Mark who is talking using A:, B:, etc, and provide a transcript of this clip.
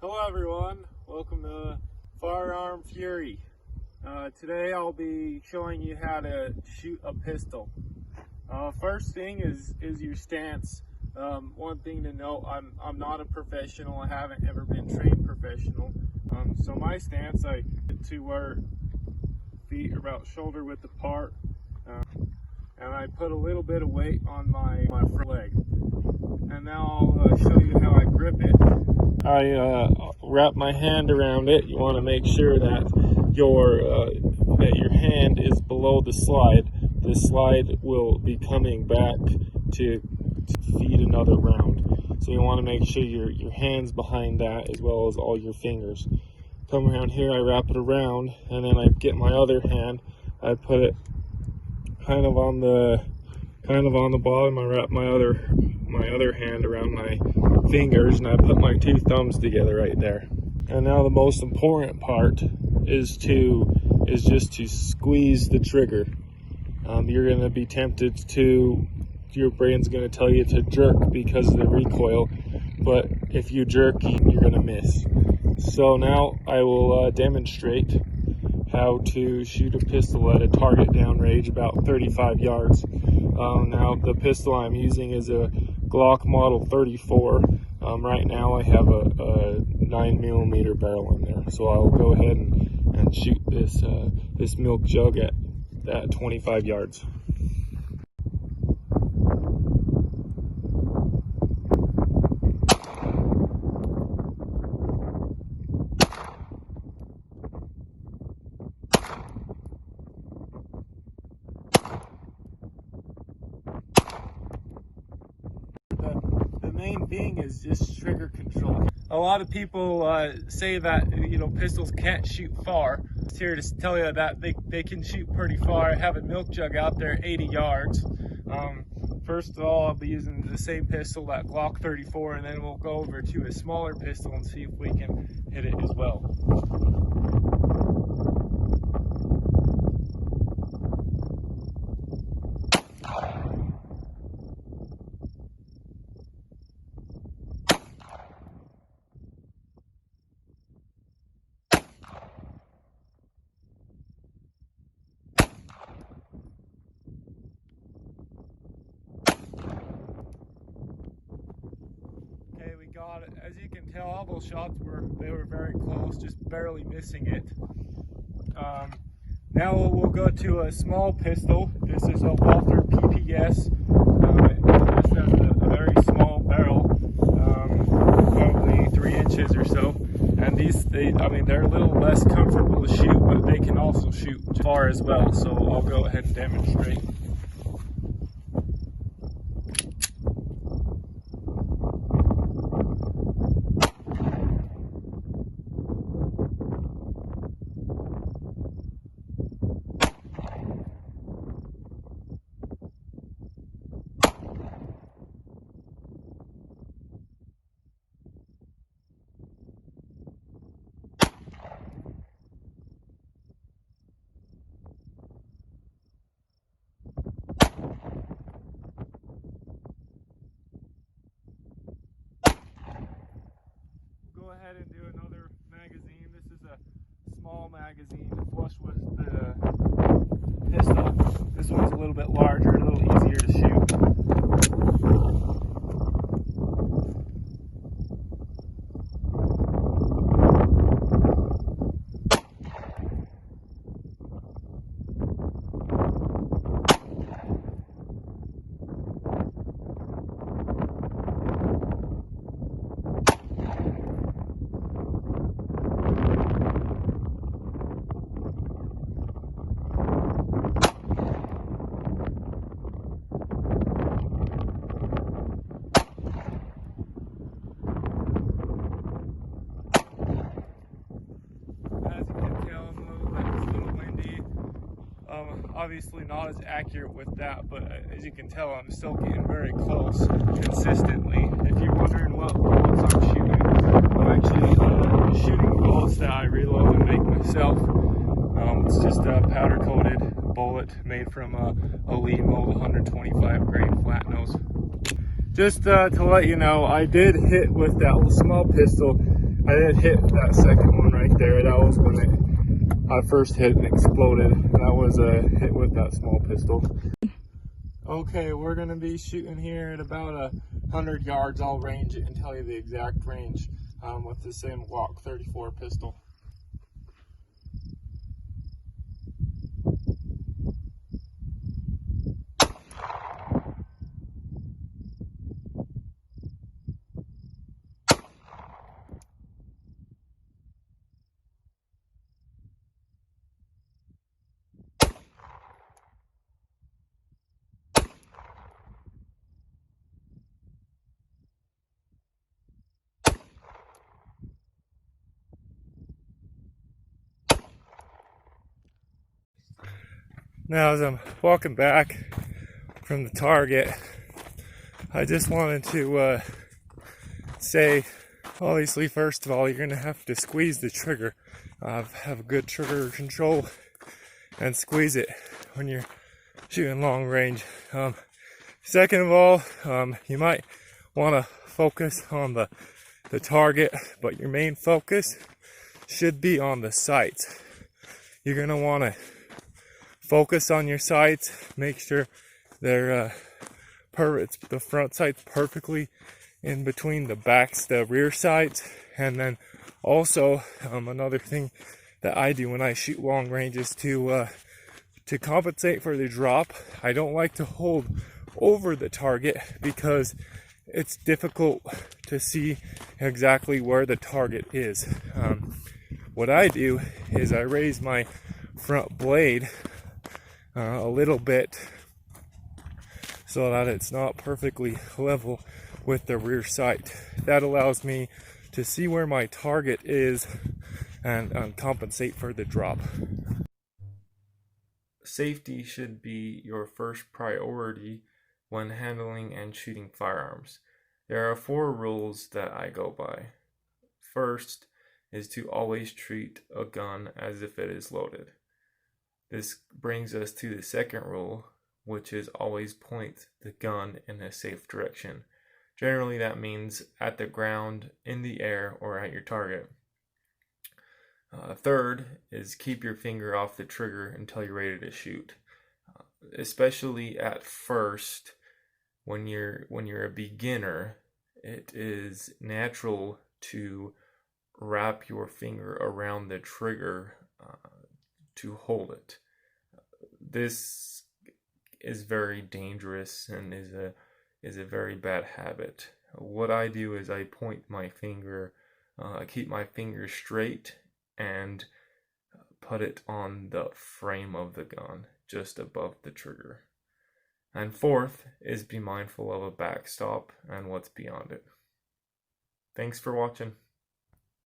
A: Hello everyone, welcome to Firearm Fury. Today I'll be showing you how to shoot a pistol. First thing is your stance. One thing to note, I'm not a professional. I haven't ever been trained professional. So my stance, I get to where feet are about shoulder width apart, and I put a little bit of weight on my front leg. And now I'll show you how I grip it. I wrap my hand around it. You want to make sure that your hand is below the slide. The slide will be coming back to feed another round. So you want to make sure your hand's behind that, as well as all your fingers. Come around here, I wrap it around, and then I get my other hand. I put it kind of on the bottom. I wrap my other hand around my fingers, and I put my two thumbs together right there. And now the most important part is just to squeeze the trigger. You're going to be tempted to, your brain's going to tell you to jerk because of the recoil, but if you jerk, you're going to miss. So now I will demonstrate how to shoot a pistol at a target downrange about 35 yards. Now the pistol I'm using is a Glock model 34. Right now I have a 9mm barrel in there, so I'll go ahead and shoot this milk jug at 25 yards. The main thing is just trigger control. A lot of people say that pistols can't shoot far. It's here to tell you that they can shoot pretty far. I have a milk jug out there 80 yards. First of all, I'll be using the same pistol, that Glock 34, and then we'll go over to a smaller pistol and see if we can hit it as well. Got it. As you can tell, all those shots were very close, just barely missing it. Now we'll go to a small pistol. This is a Walther PPS. This has a very small barrel, probably 3 inches or so. And they're a little less comfortable to shoot, but they can also shoot far as well. So I'll go ahead and demonstrate. Ahead and do another magazine. This is a small magazine flush with the pistol. This one's a little bit larger, a little easier to shoot. Obviously not as accurate with that, but as you can tell, I'm still getting very close consistently. If you're wondering what bullets I'm shooting, I'm actually shooting bullets that I reload and make myself. It's just a powder coated bullet made from a lead mold 125 grain flat nose. Just to let you know, I did hit with that small pistol I did hit that second one right there. That was when I first hit and exploded. That was a hit with that small pistol. Okay, we're gonna be shooting here at about 100 yards. I'll range it and tell you the exact range with the same Glock 34 pistol. Now, as I'm walking back from the target, I just wanted to say, obviously, first of all, you're going to have to squeeze the trigger. Have a good trigger control and squeeze it when you're shooting long range. Second of all, you might want to focus on the target, but your main focus should be on the sights. You're going to want to focus on your sights, make sure they're the front sights perfectly in between the rear sights. And then also another thing that I do when I shoot long range is to compensate for the drop. I don't like to hold over the target because it's difficult to see exactly where the target is. What I do is I raise my front blade a little bit so that it's not perfectly level with the rear sight. That allows me to see where my target is and compensate for the drop. Safety should be your first priority when handling and shooting firearms. There are 4 rules that I go by. First is to always treat a gun as if it is loaded. This brings us to the second rule, which is always point the gun in a safe direction. Generally, that means at the ground, in the air, or at your target. Third is keep your finger off the trigger until you're ready to shoot. Especially at first, when you're a beginner, it is natural to wrap your finger around the trigger to hold it. This is very dangerous and is a very bad habit. What I do is I point my finger, keep my finger straight, and put it on the frame of the gun, just above the trigger. And fourth is be mindful of a backstop and what's beyond it. Thanks for watching.